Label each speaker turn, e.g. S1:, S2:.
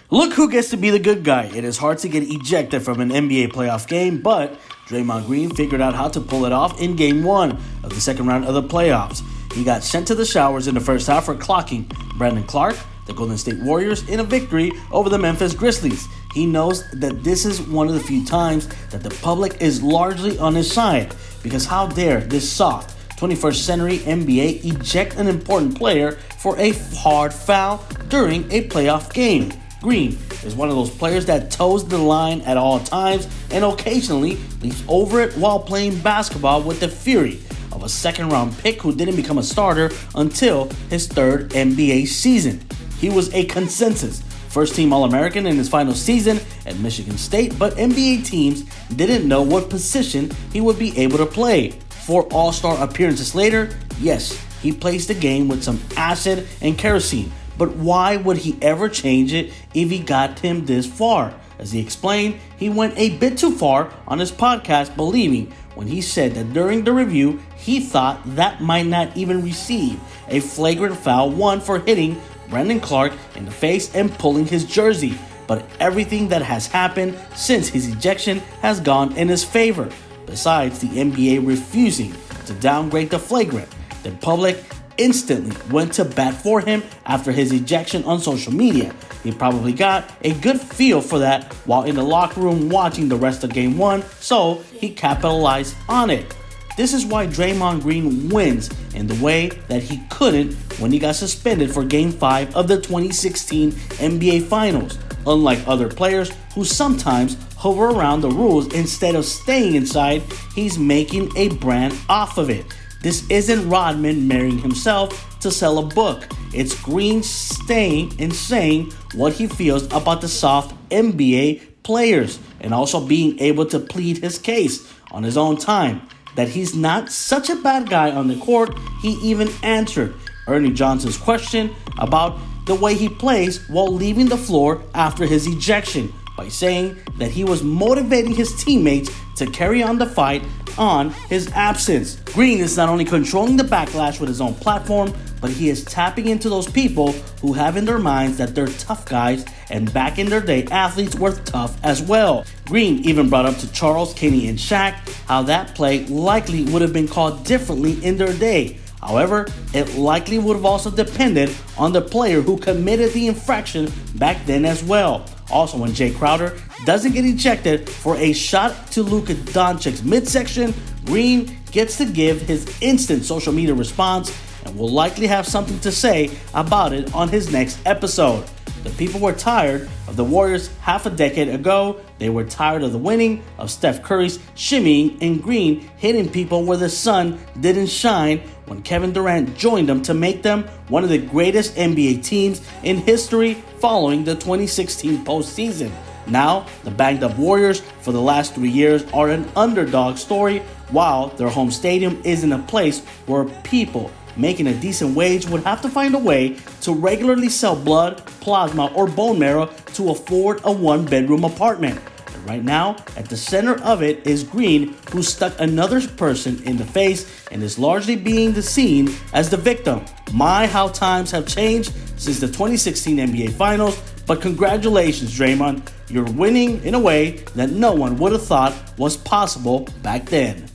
S1: Look who gets to be the good guy. It is hard to get ejected from an NBA playoff game, but Draymond Green figured out how to pull it off in Game 1 of the second round of the playoffs. He got sent to the showers in the first half for clocking Brandon Clark, the Golden State Warriors, in a victory over the Memphis Grizzlies. He knows that this is one of the few times that the public is largely on his side, because how dare this soft 21st century NBA eject an important player for a hard foul during a playoff game. Green is one of those players that toes the line at all times and occasionally leaps over it while playing basketball with the fury of a second-round pick who didn't become a starter until his third NBA season. He was a consensus first-team All-American in his final season at Michigan State, but NBA teams didn't know what position he would be able to play. 4 All-Star appearances later, yes, he plays the game with some acid and kerosene. But why would he ever change it if he got him this far? As he explained, he went a bit too far on his podcast, believing when he said that during the review, he thought that might not even receive a flagrant foul, one for hitting Brandon Clark in the face and pulling his jersey. But everything that has happened since his ejection has gone in his favor. Besides the NBA refusing to downgrade the flagrant, the public instantly went to bat for him after his ejection on social media. He probably got a good feel for that while in the locker room watching the rest of Game 1, so he capitalized on it. This is why Draymond Green wins in the way that he couldn't when he got suspended for Game 5 of the 2016 NBA Finals. Unlike other players who sometimes hover around the rules instead of staying inside, he's making a brand off of it. This isn't Rodman marrying himself to sell a book. It's Green staying and saying what he feels about the soft NBA players and also being able to plead his case on his own time. That he's not such a bad guy on the court. He even answered Ernie Johnson's question about the way he plays while leaving the floor after his ejection by saying that he was motivating his teammates to carry on the fight on his absence. Green is not only controlling the backlash with his own platform, but he is tapping into those people who have in their minds that they're tough guys, and back in their day, athletes were tough as well. Green even brought up to Charles, Kenny, and Shaq how that play likely would have been called differently in their day. However, it likely would have also depended on the player who committed the infraction back then as well. Also, when Jay Crowder doesn't get ejected for a shot to Luka Doncic's midsection, Green gets to give his instant social media response and will likely have something to say about it on his next episode. The people were tired of the Warriors half a decade ago. They were tired of the winning, of Steph Curry's shimmying, and Green hitting people where the sun didn't shine when Kevin Durant joined them to make them one of the greatest NBA teams in history following the 2016 postseason. Now, the banged-up Warriors for the last 3 years are an underdog story, while their home stadium isn't a place where people making a decent wage would have to find a way to regularly sell blood, plasma, or bone marrow to afford a one-bedroom apartment. And right now, at the center of it is Green, who stuck another person in the face and is largely being seen as the victim. My, how times have changed since the 2016 NBA Finals, but congratulations, Draymond. You're winning in a way that no one would have thought was possible back then.